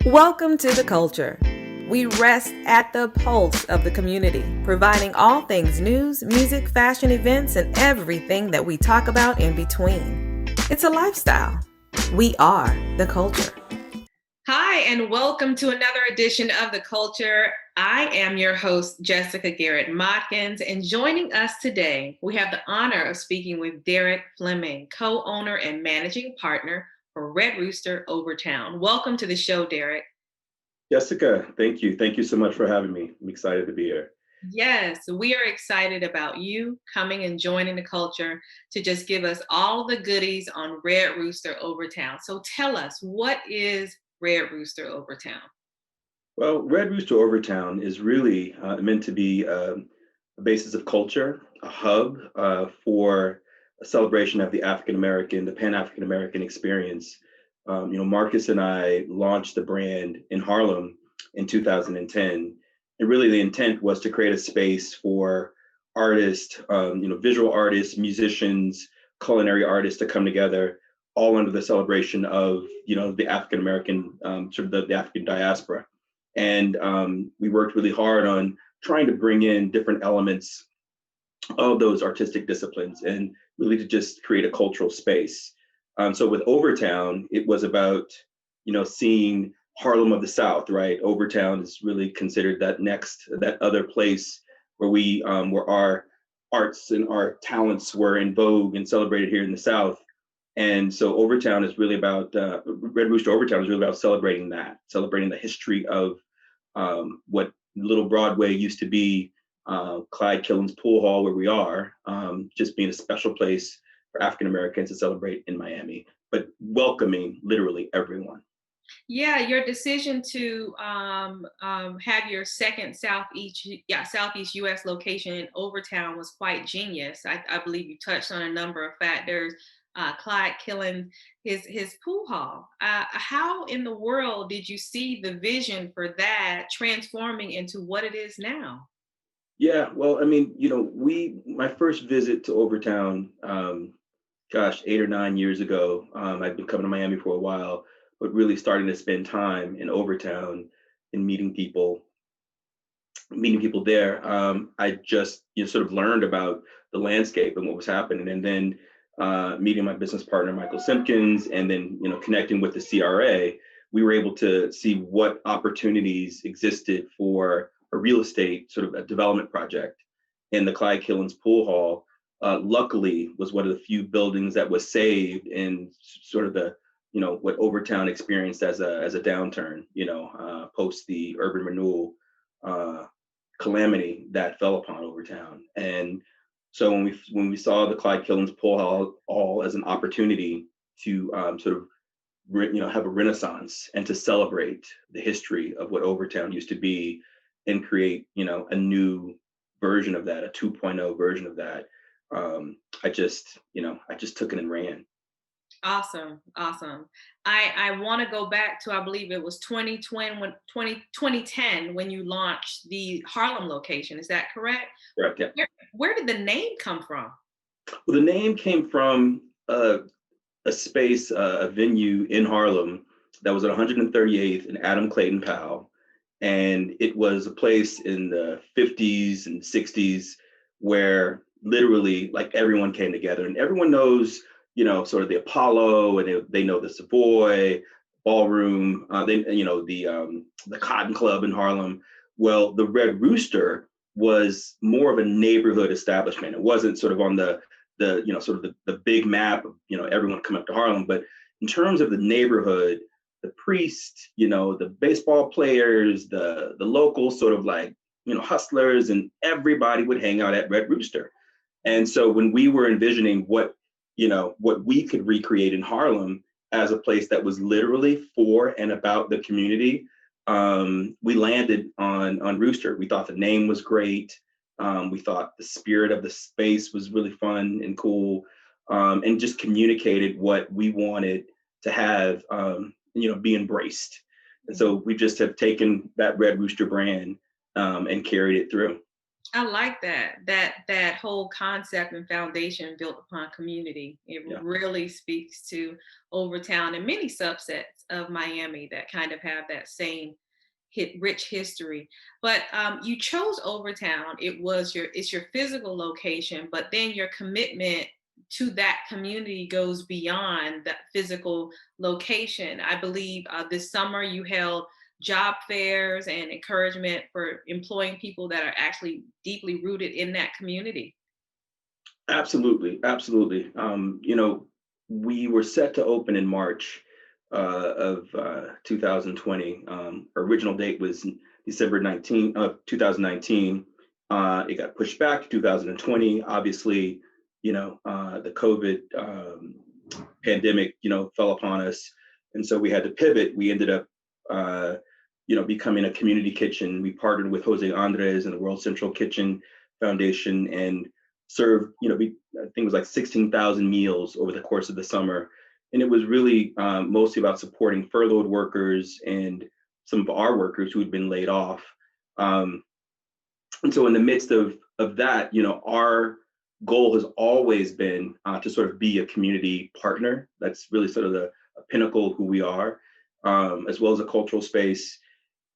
Welcome to the culture. We rest at the pulse of the community, providing all things news, music, fashion, events, and everything that we talk about in between. It's a lifestyle. We are the culture. Hi, and welcome to another edition of The Culture. I am your host, Jessica Garrett-Modkins, and joining us today, we have the honor of speaking with Derek Fleming, co-owner and managing partner for Red Rooster Overtown. Welcome to the show, Derek. Jessica, thank you. Thank you so much for having me. I'm excited to be here. Yes, we are excited about you coming and joining the culture to just give us all the goodies on Red Rooster Overtown. So tell us, what is Red Rooster Overtown? Well, Red Rooster Overtown is really meant to be a basis of culture, a hub for a celebration of the African American, the Pan African American experience. Marcus and I launched the brand in Harlem in 2010. And really the intent was to create a space for artists, visual artists, musicians, culinary artists to come together all under the celebration of, the African American, the African diaspora. And we worked really hard on trying to bring in different elements of those artistic disciplines and really to just create a cultural space. So with Overtown, it was about, seeing Harlem of the South, right? Overtown is really considered that other place where where our arts and our talents were in vogue and celebrated here in the South. And so Overtown is really about, Red Rooster Overtown is really about celebrating the history of what Little Broadway used to be, Clyde Killen's Pool Hall, where we are, just being a special place for African Americans to celebrate in Miami, but welcoming literally everyone. Yeah, your decision to have your second Southeast U.S. location in Overtown was quite genius. I believe you touched on a number of factors. Clyde Killen, his pool hall. How in the world did you see the vision for that transforming into what it is now? Yeah, well, I mean, my first visit to Overtown, 8 or 9 years ago, I'd been coming to Miami for a while, but really starting to spend time in Overtown and meeting people there. I just sort of learned about the landscape and what was happening, and then meeting my business partner Michael Simpkins, and then connecting with the CRA, we were able to see what opportunities existed for a real estate sort of a development project. And the Clyde Killen's Pool Hall, luckily, was one of the few buildings that was saved in sort of the what Overtown experienced as a downturn, post the urban renewal calamity that fell upon Overtown. And so when we saw the Clyde Killen's Pool Hall all as an opportunity to have a renaissance and to celebrate the history of what Overtown used to be and create a new version of that, a 2.0 version of that, I just took it and ran. Awesome. I want to go back to, I believe it was 2010 when you launched the Harlem location. Is that correct? Correct, yeah. Where did the name come from? Well, the name came from a space, a venue in Harlem that was at 138th and Adam Clayton Powell. And it was a place in the 50s and 60s where literally like everyone came together, and everyone knows sort of the Apollo, and they know the Savoy Ballroom, the Cotton Club in Harlem. Well, the Red Rooster was more of a neighborhood establishment. It wasn't sort of on the big map of everyone coming up to Harlem, but in terms of the neighborhood, the priest, the baseball players, the local sort of like hustlers, and everybody would hang out at Red Rooster. And so when we were envisioning what we could recreate in Harlem as a place that was literally for and about the community, we landed on Rooster. We thought the name was great. We thought the spirit of the space was really fun and cool, and just communicated what we wanted to have, be embraced. And so we just have taken that Red Rooster brand and carried it through. I like that whole concept and foundation built upon community. It Yeah, really speaks to Overtown and many subsets of Miami that kind of have that same rich history. But you chose Overtown. It's your physical location, but then your commitment to that community goes beyond that physical location. I believe this summer you held job fairs and encouragement for employing people that are actually deeply rooted in that community. absolutely, absolutely. We were set to open in March of 2020. Our original date was December 19th of 2019. It got pushed back to 2020. Obviously, the COVID pandemic, fell upon us, and so we had to pivot. We ended up, becoming a community kitchen. We partnered with Jose Andres and the World Central Kitchen Foundation and served, I think it was like 16,000 meals over the course of the summer. And it was really mostly about supporting furloughed workers and some of our workers who had been laid off. Um, and so in the midst of that, our goal has always been to sort of be a community partner. That's really sort of the pinnacle of who we are, as well as a cultural space.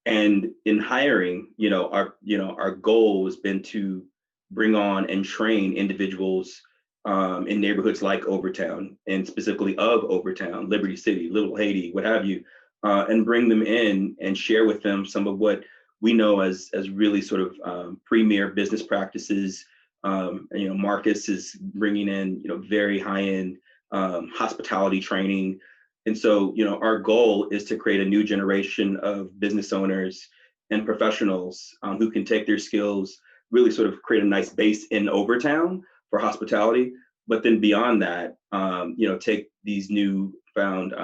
And in hiring, our goal has been to bring on and train individuals in neighborhoods like Overtown, and specifically of Overtown, Liberty City, Little Haiti, what have you, and bring them in and share with them some of what we know as really sort of premier business practices. Marcus is bringing in very high end hospitality training. And so, our goal is to create a new generation of business owners and professionals who can take their skills, really sort of create a nice base in Overtown for hospitality, but then beyond that, take these new found,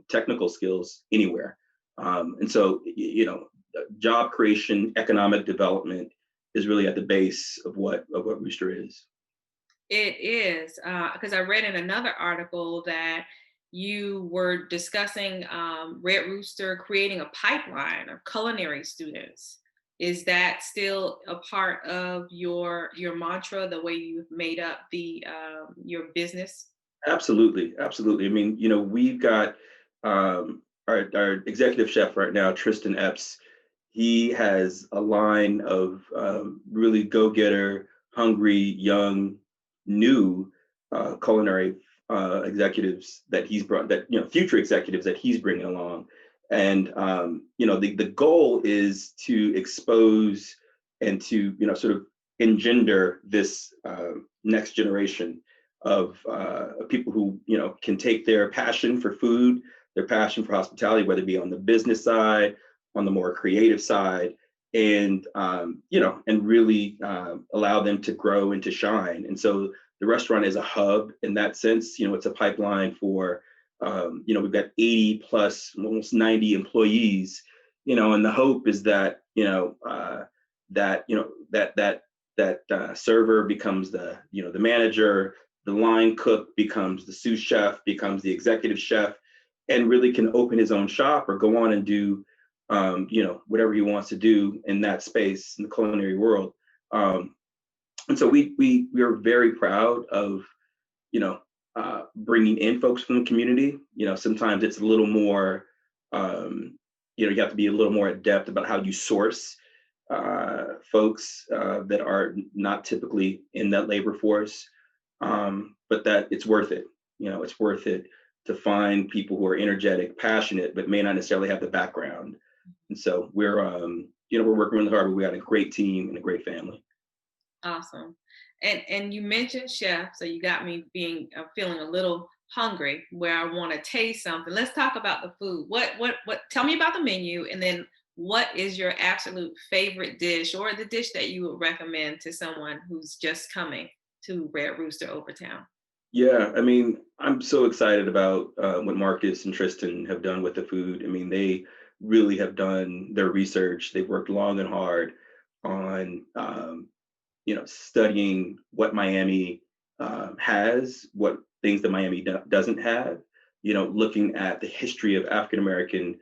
technical skills anywhere. And so, job creation, economic development is really at the base of what Rooster is. It is, because I read in another article that you were discussing Red Rooster creating a pipeline of culinary students. Is that still a part of your mantra, the way you've made up the your business? Absolutely, absolutely. I mean, we've got our executive chef right now, Tristan Epps. He has a line of really go-getter, hungry, young, new culinary executives that he's brought, that future executives that he's bringing along. And the goal is to expose and to sort of engender this next generation of people who can take their passion for food, their passion for hospitality, whether it be on the business side, on the more creative side, and and really allow them to grow and to shine. And so the restaurant is a hub in that sense. It's a pipeline for we've got 80 plus, almost 90 employees. And the hope is that that server becomes the manager, the line cook becomes the sous chef, becomes the executive chef, and really can open his own shop or go on and do whatever he wants to do in that space in the culinary world. And so we are very proud of bringing in folks from the community. Sometimes it's a little more you have to be a little more adept about how you source folks that are not typically in that labor force, but that it's worth it. It's worth it to find people who are energetic, passionate, but may not necessarily have the background. And so we're working really hard, but we got a great team and a great family. Awesome. And you mentioned chef, so you got me feeling a little hungry where I want to taste something. Let's talk about the food. What tell me about the menu, and then what is your absolute favorite dish or the dish that you would recommend to someone who's just coming to Red Rooster Overtown? Yeah, I mean, I'm so excited about what Marcus and Tristan have done with the food. I mean, they really have done their research. They've worked long and hard on studying what Miami has, what things that Miami doesn't have, looking at the history of African American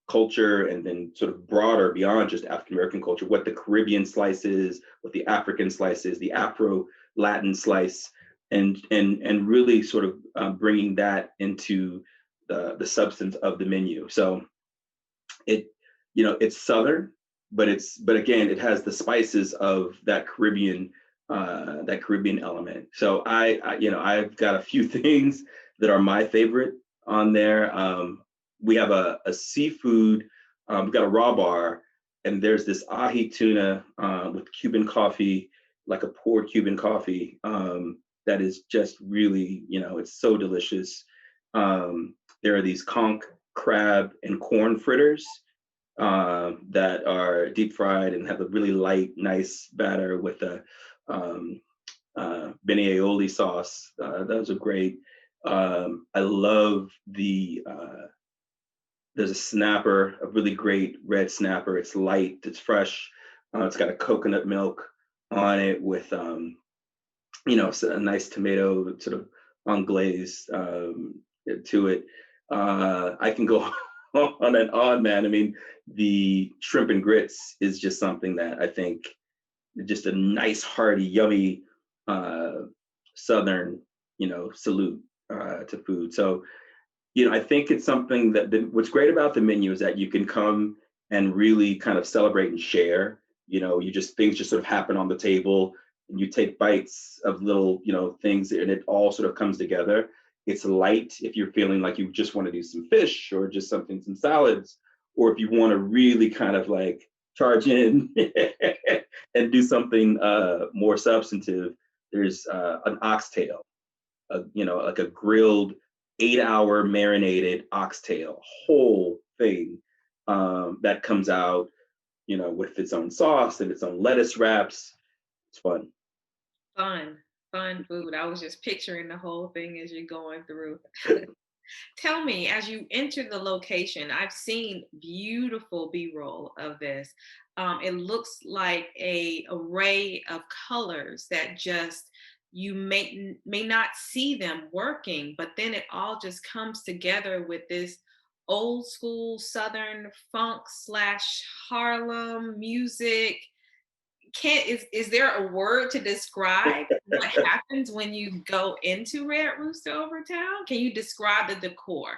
culture, and then sort of broader beyond just African American culture, what the Caribbean slice is, what the African slice is, the Afro Latin slice, and really sort of bringing that into the substance of the menu. So it, it's Southern, but again, it has the spices of that Caribbean element. So I've got a few things that are my favorite on there. We have a seafood. We've got a raw bar, and there's this ahi tuna with Cuban coffee, like a poured Cuban coffee, that is just really, it's so delicious. There are these conch crab and corn fritters that are deep fried and have a really light, nice batter with a bene aioli sauce. Those are great. I love there's a snapper, a really great red snapper. It's light, it's fresh. It's got a coconut milk on it with, a nice tomato sort of anglaise to it. I can go on and on, man. I mean, the shrimp and grits is just something that I think just a nice, hearty, yummy Southern, salute to food. So, I think it's something that what's great about the menu is that you can come and really kind of celebrate and share. Things just sort of happen on the table, and you take bites of little, things, and it all sort of comes together. It's light if you're feeling like you just want to do some fish or just some salads, or if you want to really kind of like charge in and do something more substantive. There's an oxtail, like a grilled 8-hour marinated oxtail, whole thing that comes out, with its own sauce and its own lettuce wraps. It's fun. Fun food. I was just picturing the whole thing as you're going through. Tell me, as you enter the location, I've seen beautiful B-roll of this. It looks like a array of colors that just you may not see them working, but then it all just comes together with this old school Southern funk slash Harlem music. Is there a word to describe what happens when you go into Red Rooster Overtown? Can you describe the decor?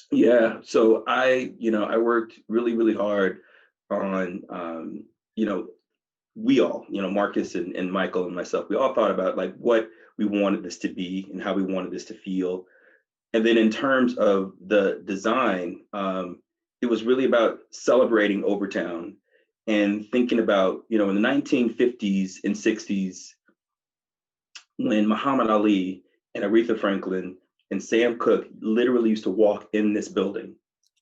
Yeah. So I worked really, really hard on, we all, Marcus and Michael and myself, we all thought about like what we wanted this to be and how we wanted this to feel. And then in terms of the design, it was really about celebrating Overtown and thinking about, in the 1950s and 60s, when Muhammad Ali and Aretha Franklin and Sam Cooke literally used to walk in this building.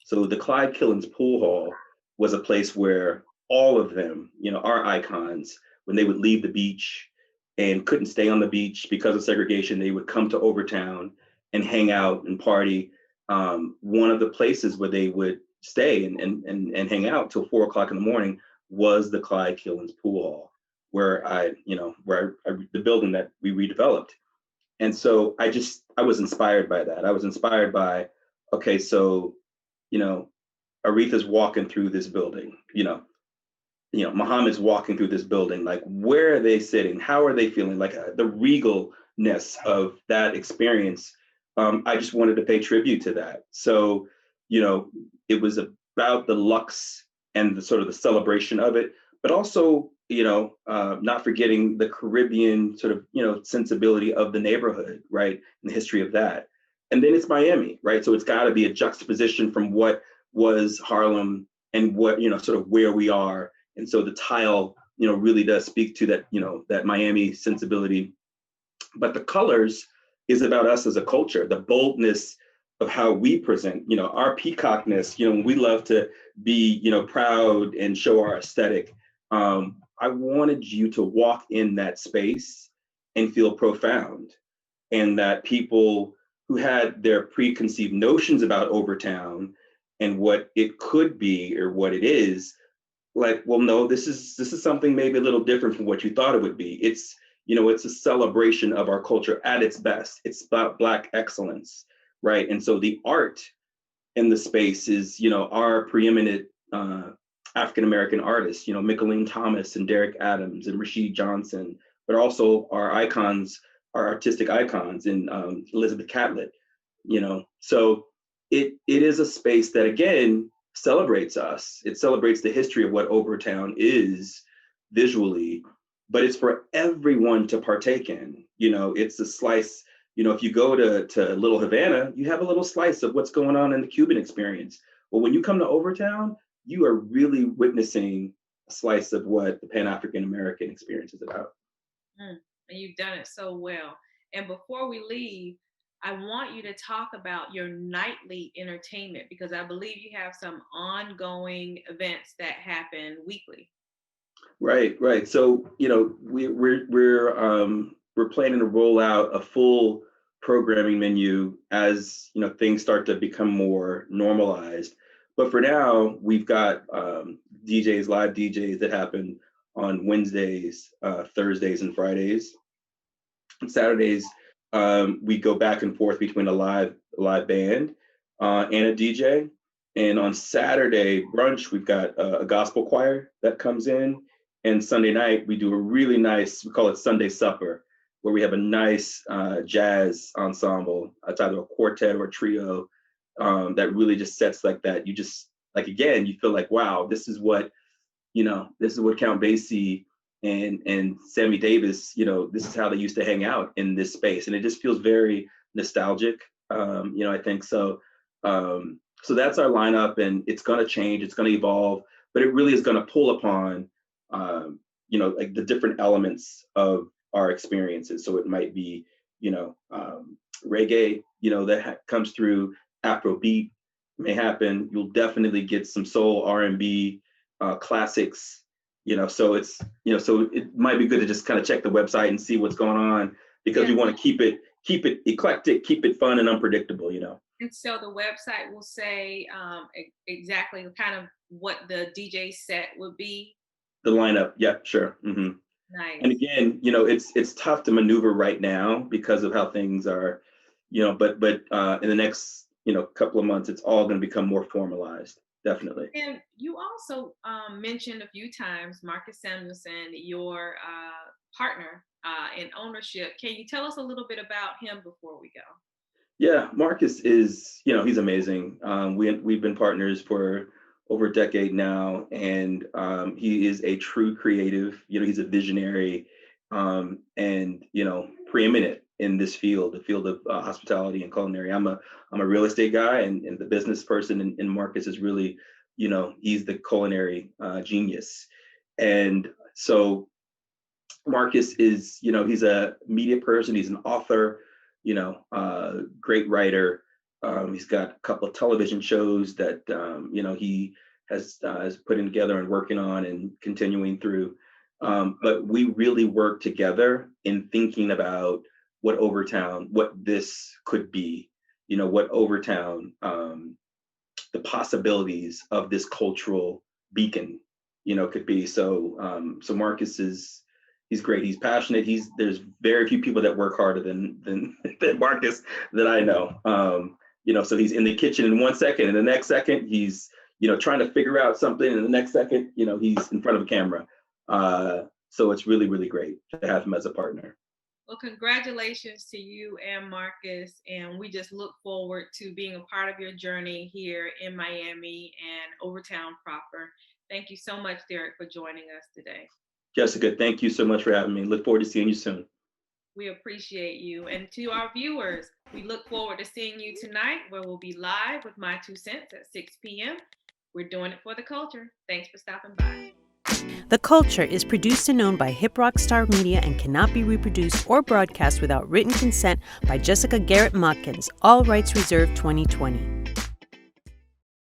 So the Clyde Killens Pool Hall was a place where all of them, our icons, when they would leave the beach and couldn't stay on the beach because of segregation, they would come to Overtown and hang out and party. One of the places where they would stay and hang out till 4 o'clock in the morning was the Clyde Killens Pool Hall, where the building that we redeveloped. And so I was inspired by that. I was inspired by, okay, so, Aretha's walking through this building, Muhammad's walking through this building, like, where are they sitting? How are they feeling? Like the regalness of that experience. I just wanted to pay tribute to that. So, it was about the luxe and the sort of the celebration of it, but also, not forgetting the Caribbean sort of, sensibility of the neighborhood, right? And the history of that. And then it's Miami, right? So it's got to be a juxtaposition from what was Harlem and what, sort of where we are. And so the tile, really does speak to that, that Miami sensibility. But the colors is about us as a culture, the boldness of how we present, our peacockness, we love to be, proud and show our aesthetic. I wanted you to walk in that space and feel profound, and that people who had their preconceived notions about Overtown and what it could be or what it is, like, well, no, this is something maybe a little different from what you thought it would be. It's, it's a celebration of our culture at its best. It's about Black excellence, right? And so the art in the space is, our preeminent African American artists, Mickalene Thomas and Derek Adams and Rashid Johnson, but also our icons, our artistic icons in Elizabeth Catlett, So it is a space that, again, celebrates us. It celebrates the history of what Overtown is visually, but it's for everyone to partake in. It's a slice. If you go to Little Havana, you have a little slice of what's going on in the Cuban experience. Well, when you come to Overtown, you are really witnessing a slice of what the Pan-African American experience is about. And you've done it so well. And before we leave, I want you to talk about your nightly entertainment, because I believe you have some ongoing events that happen weekly. Right. So, we're planning to roll out a full programming menu as things start to become more normalized. But for now, we've got live DJs that happen on Wednesdays, Thursdays, and Fridays. On Saturdays, we go back and forth between a live band and a DJ. And on Saturday brunch, we've got a gospel choir that comes in. And Sunday night, we do a really nice, we call it Sunday Supper, where we have a nice jazz ensemble. It's either a quartet or a trio that really just sets like that. You just, again, you feel like, wow, this is what Count Basie and Sammy Davis, this is how they used to hang out in this space. And it just feels very nostalgic, I think so. So that's our lineup, and it's going to change, it's going to evolve, but it really is going to pull upon, the different elements of our experiences. So it might be, reggae, that comes through, Afrobeat may happen. You'll definitely get some soul, R&B, classics, so it's, so it might be good to just kind of check the website and see what's going on, because we want to keep it eclectic, keep it fun and unpredictable, And so the website will say exactly kind of what the DJ set would be. The lineup, yeah, sure. Mm-hmm. Nice. And again, it's tough to maneuver right now because of how things are, but in the next, couple of months, it's all going to become more formalized, definitely. And you also mentioned a few times Marcus Samuelsson, your partner in ownership. Can you tell us a little bit about him before we go? Yeah, Marcus is, he's amazing. We've been partners for over a decade now, and he is a true creative. He's a visionary, and preeminent in this field, the field of hospitality and culinary. I'm a real estate guy, and the business person, and Marcus is really, he's the culinary genius. And so Marcus is, he's a media person, he's an author, great writer. He's got a couple of television shows that, he has putting together and working on and continuing through. But we really work together in thinking about what this could be, what Overtown, the possibilities of this cultural beacon, could be. So, so Marcus he's great. He's passionate. There's very few people that work harder than Marcus that I know. So he's in the kitchen in 1 second, and the next second he's, trying to figure out something, and the next second, he's in front of a camera. So it's really, really great to have him as a partner. Well, congratulations to you and Marcus, and we just look forward to being a part of your journey here in Miami and Overtown proper. Thank you so much, Derek, for joining us today. Jessica, thank you so much for having me. Look forward to seeing you soon. We appreciate you. And to our viewers, we look forward to seeing you tonight, where we'll be live with My 2 Cents at 6 p.m. We're doing it for the culture. Thanks for stopping by. The Culture is produced and owned by Hip Rock Star Media and cannot be reproduced or broadcast without written consent by Jessica Garrett Motkins. All rights reserved 2020.